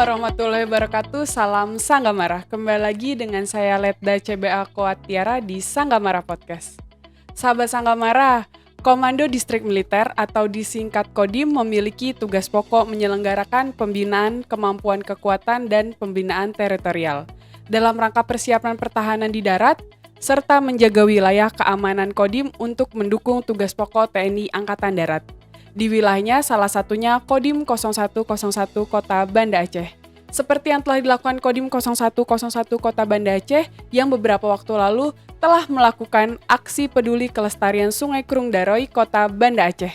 warahmatullahi wabarakatuh. Salam Sanggamara. Kembali lagi dengan saya Letda CBA Koatiara di Sanggamara Podcast. Sahabat Sanggamara, Komando Distrik Militer atau disingkat Kodim memiliki tugas pokok menyelenggarakan pembinaan kemampuan kekuatan dan pembinaan teritorial dalam rangka persiapan pertahanan di darat serta menjaga wilayah keamanan Kodim untuk mendukung tugas pokok TNI Angkatan Darat. Di wilayahnya salah satunya Kodim 0101 Kota Banda Aceh. Seperti yang telah dilakukan Kodim 0101 Kota Banda Aceh yang beberapa waktu lalu telah melakukan aksi peduli kelestarian Sungai Krung Daroy Kota Banda Aceh.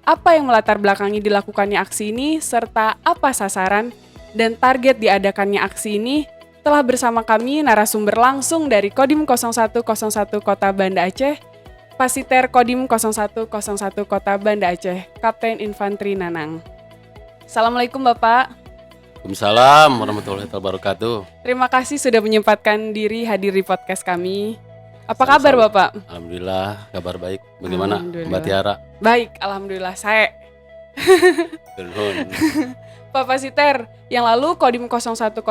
Apa yang melatar belakangi dilakukannya aksi ini serta apa sasaran dan target diadakannya aksi ini telah bersama kami narasumber langsung dari Kodim 0101 Kota Banda Aceh, Pasiter Kodim 0101 Kota Banda Aceh, Kapten Infanteri Nanang. Assalamualaikum Bapak. Waalaikumsalam warahmatullahi wabarakatuh. Terima kasih sudah menyempatkan diri hadir di podcast kami. Apa kabar Bapak? Alhamdulillah, kabar baik. Bagaimana Alhamdulillah. Mbak Tiara? Baik, alhamdulillah saya. Pak Pasiter, yang lalu Kodim 0101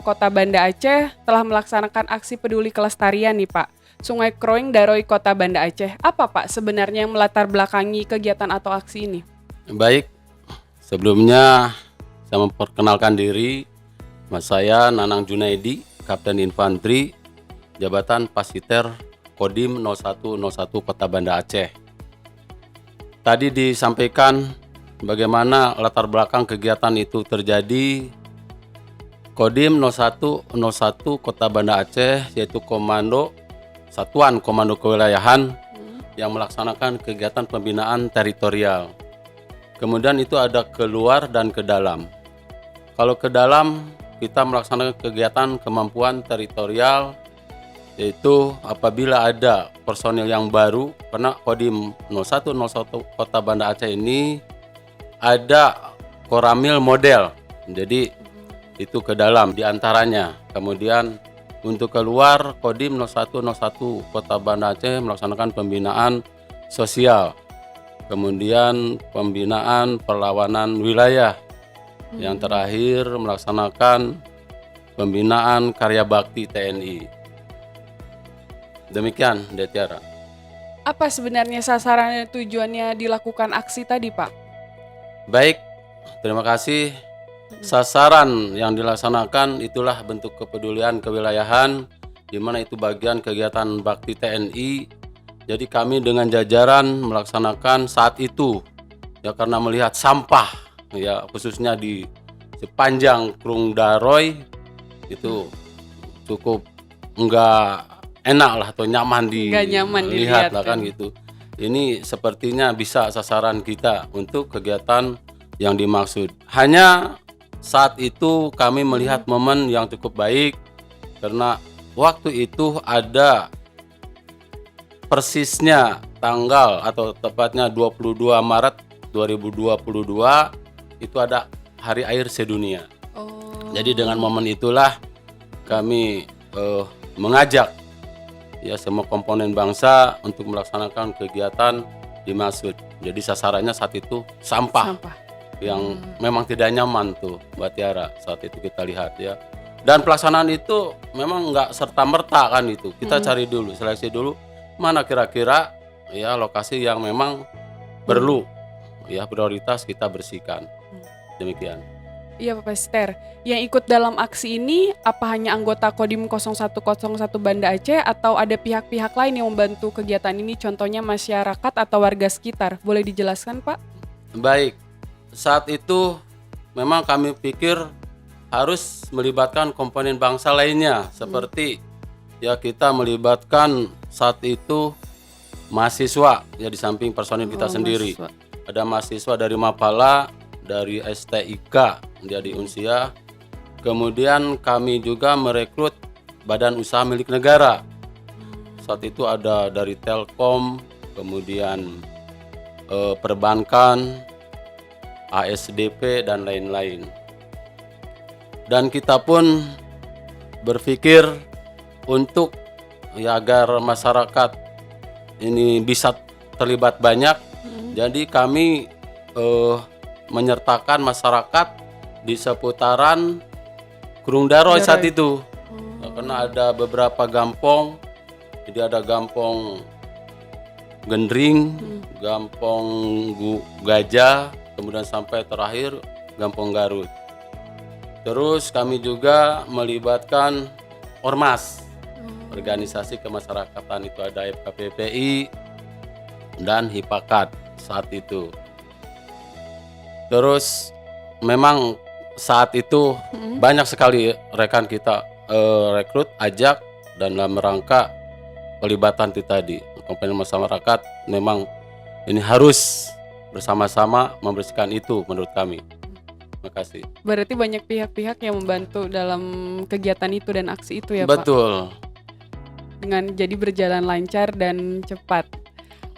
Kota Banda Aceh telah melaksanakan aksi peduli kelestarian nih Pak. Sungai Krung Daroy Kota Banda Aceh. Apa Pak sebenarnya yang melatar belakangi kegiatan atau aksi ini? Baik, sebelumnya saya memperkenalkan diri. Mas saya Nanang Junaidi, Kapten Infanteri, Jabatan Pasiter Kodim 0101 Kota Banda Aceh. Tadi disampaikan bagaimana latar belakang kegiatan itu terjadi. Kodim 0101 Kota Banda Aceh yaitu Satuan Komando Kewilayahan yang melaksanakan kegiatan pembinaan teritorial. Kemudian itu ada keluar dan ke dalam. Kalau ke dalam kita melaksanakan kegiatan kemampuan teritorial yaitu apabila ada personil yang baru, karena Kodim 0101 Kota Banda Aceh ini ada koramil model. Jadi itu ke dalam diantaranya. Kemudian untuk keluar, Kodim 0101 Kota Banda Aceh melaksanakan pembinaan sosial, kemudian pembinaan perlawanan wilayah, yang terakhir melaksanakan pembinaan karya bakti TNI. Demikian, Detiara. Apa sebenarnya sasaran dan tujuannya dilakukan aksi tadi Pak? Baik, terima kasih. Sasaran yang dilaksanakan itulah bentuk kepedulian kewilayahan, di mana itu bagian kegiatan bakti TNI. Jadi kami dengan jajaran melaksanakan saat itu ya karena melihat sampah ya khususnya di sepanjang Krung Daroy itu cukup enggak enak lah atau nyaman dilihat lah kan gitu. Ini sepertinya bisa sasaran kita untuk kegiatan yang dimaksud. Hanya saat itu kami melihat momen yang cukup baik karena waktu itu ada persisnya tanggal atau tepatnya 22 Maret 2022 itu ada Hari Air Sedunia. Jadi dengan momen itulah kami mengajak ya semua komponen bangsa untuk melaksanakan kegiatan dimaksud. Jadi sasarannya saat itu sampah. Yang memang tidak nyaman tuh Mbak Tiara saat itu kita lihat ya. Dan pelaksanaan itu memang nggak serta-merta kan itu. Kita cari dulu, seleksi dulu mana kira-kira ya lokasi yang memang perlu ya prioritas kita bersihkan. Demikian. Iya Pak Pasiter, yang ikut dalam aksi ini apa hanya anggota Kodim 0101 Banda Aceh atau ada pihak-pihak lain yang membantu kegiatan ini, contohnya masyarakat atau warga sekitar? Boleh dijelaskan Pak? Baik. Saat itu memang kami pikir harus melibatkan komponen bangsa lainnya seperti ya kita melibatkan saat itu mahasiswa ya di samping personil kita sendiri. Mahasiswa. Ada mahasiswa dari Mapala, dari STIK jadi Unsia. Kemudian kami juga merekrut badan usaha milik negara. Saat itu ada dari Telkom, kemudian perbankan, ASDP dan lain-lain. Dan kita pun berpikir untuk ya agar masyarakat ini bisa terlibat banyak. Jadi kami menyertakan masyarakat di seputaran Kurung Daroy saat Daroy. itu. Karena ada beberapa gampong, jadi ada gampong Gendring, gampong Gajah, kemudian sampai terakhir gampong Garut. Terus kami juga melibatkan ormas, organisasi kemasyarakatan, itu ada FKPPI dan Hipakat saat itu. Terus memang saat itu banyak sekali rekan kita rekrut, ajak, dan dalam rangka pelibatan itu tadi. Komponen masyarakat memang ini harus bersama-sama membersihkan itu menurut kami. Terima kasih. Berarti banyak pihak-pihak yang membantu dalam kegiatan itu dan aksi itu ya Pak? Betul. Dengan jadi berjalan lancar dan cepat.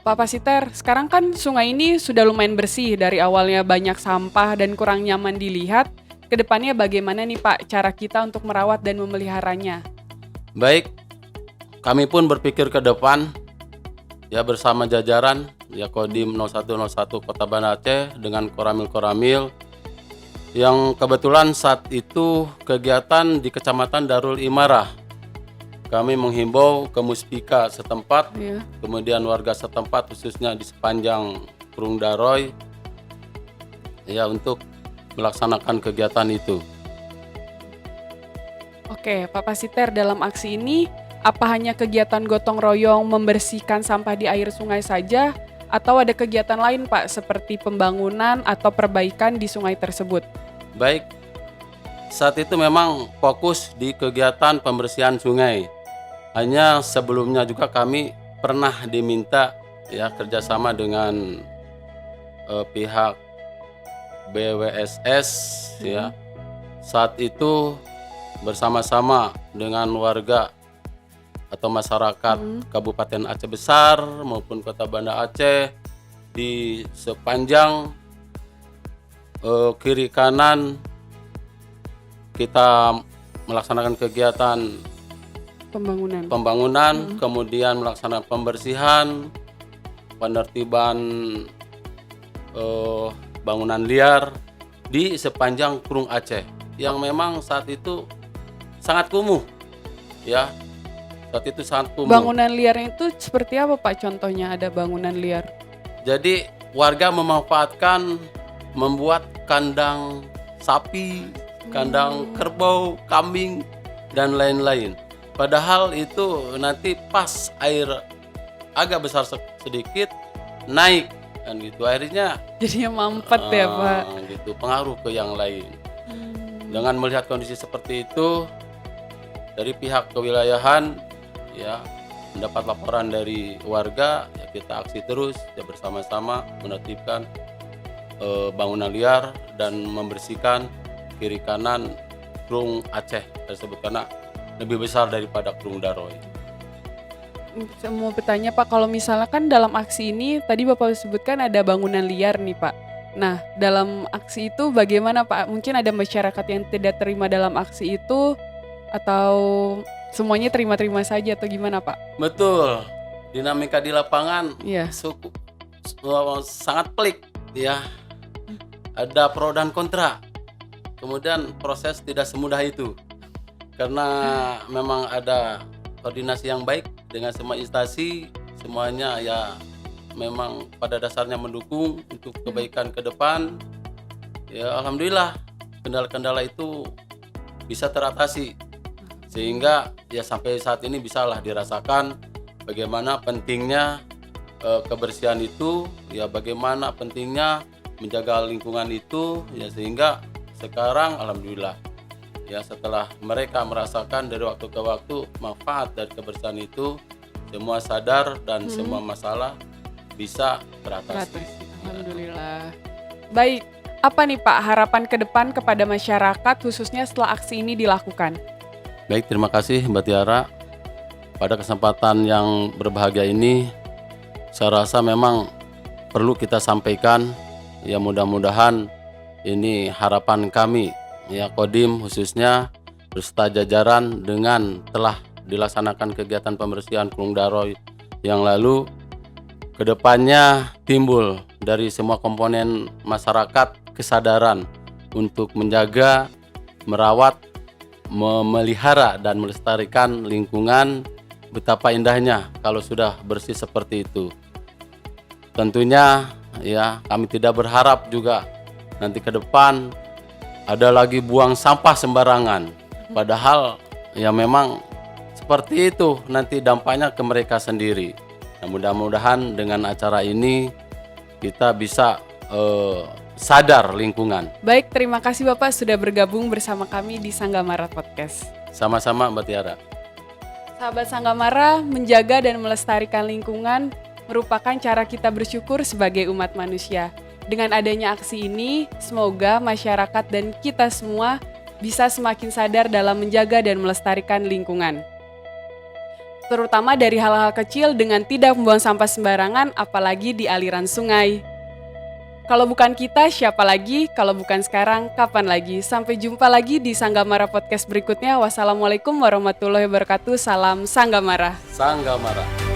Pak Pasiter, sekarang kan sungai ini sudah lumayan bersih, dari awalnya banyak sampah dan kurang nyaman dilihat. Kedepannya bagaimana nih Pak cara kita untuk merawat dan memeliharanya? Baik, kami pun berpikir ke depan ya bersama jajaran ya Kodim 0101 Kota Banda Aceh dengan Koramil yang kebetulan saat itu kegiatan di Kecamatan Darul Imarah. Kami menghimbau ke Muspika setempat, kemudian warga setempat khususnya di sepanjang Kurung Daroy ya untuk melaksanakan kegiatan itu. Oke, Pak Pasiter, dalam aksi ini apa hanya kegiatan gotong royong membersihkan sampah di air sungai saja atau ada kegiatan lain Pak seperti pembangunan atau perbaikan di sungai tersebut? Baik, saat itu memang fokus di kegiatan pembersihan sungai. Hanya sebelumnya juga kami pernah diminta ya kerjasama dengan pihak BWSS ya. Saat itu bersama-sama dengan warga atau masyarakat Kabupaten Aceh Besar maupun Kota Banda Aceh di sepanjang kiri kanan kita melaksanakan kegiatan pembangunan, kemudian melaksanakan pembersihan, penertiban bangunan liar di sepanjang Kurung Aceh yang memang saat itu sangat kumuh ya. Saat itu sangat kumuh. Bangunan liar itu seperti apa Pak? Contohnya ada bangunan liar. Jadi warga memanfaatkan membuat kandang sapi, kandang kerbau, kambing, dan lain-lain. Padahal itu nanti pas air agak besar sedikit naik kan gitu, akhirnya jadinya mampet ya Pak. Gitu, pengaruh ke yang lain. Dengan melihat kondisi seperti itu, dari pihak kewilayahan ya mendapat laporan dari warga, ya kita aksi terus ya bersama-sama menertibkan bangunan liar dan membersihkan kiri kanan Kurung Aceh tersebut karena lebih besar daripada Kurung Daroy. Saya mau bertanya Pak, kalau misalnya kan dalam aksi ini tadi Bapak sebutkan ada bangunan liar nih Pak. Nah, dalam aksi itu bagaimana Pak? Mungkin ada masyarakat yang tidak terima dalam aksi itu atau semuanya terima-terima saja atau gimana Pak? Betul. Dinamika di lapangan sangat pelik ya. Ada pro dan kontra. Kemudian proses tidak semudah itu. Karena memang ada koordinasi yang baik dengan semua instansi, semuanya ya memang pada dasarnya mendukung untuk kebaikan ke depan. Ya alhamdulillah kendala-kendala itu bisa teratasi sehingga ya sampai saat ini bisalah dirasakan bagaimana pentingnya kebersihan itu, ya bagaimana pentingnya menjaga lingkungan itu, ya sehingga sekarang alhamdulillah ya setelah mereka merasakan dari waktu ke waktu manfaat dari kebersihan itu, semua sadar dan semua masalah bisa teratasi. Alhamdulillah. Baik, apa nih Pak harapan ke depan kepada masyarakat khususnya setelah aksi ini dilakukan? Baik, terima kasih Mbak Tiara. Pada kesempatan yang berbahagia ini, saya rasa memang perlu kita sampaikan, ya mudah-mudahan ini harapan kami, ya Kodim khususnya beserta jajaran dengan telah dilaksanakan kegiatan pembersihan Kurung Daroy yang lalu, kedepannya timbul dari semua komponen masyarakat kesadaran untuk menjaga, merawat, memelihara dan melestarikan lingkungan. Betapa indahnya kalau sudah bersih seperti itu. Tentunya ya, kami tidak berharap juga nanti ke depan ada lagi buang sampah sembarangan. Padahal ya memang seperti itu nanti dampaknya ke mereka sendiri. Nah, mudah-mudahan dengan acara ini kita bisa sadar lingkungan. Baik, terima kasih Bapak sudah bergabung bersama kami di Sanggamara Podcast. Sama-sama Mbak Tiara. Sahabat Sanggamara, menjaga dan melestarikan lingkungan merupakan cara kita bersyukur sebagai umat manusia. Dengan adanya aksi ini, semoga masyarakat dan kita semua bisa semakin sadar dalam menjaga dan melestarikan lingkungan. Terutama dari hal-hal kecil dengan tidak membuang sampah sembarangan, apalagi di aliran sungai. Kalau bukan kita, siapa lagi? Kalau bukan sekarang, kapan lagi? Sampai jumpa lagi di Sanggamara Podcast berikutnya. Wassalamualaikum warahmatullahi wabarakatuh. Salam Sanggamara. Sanggamara.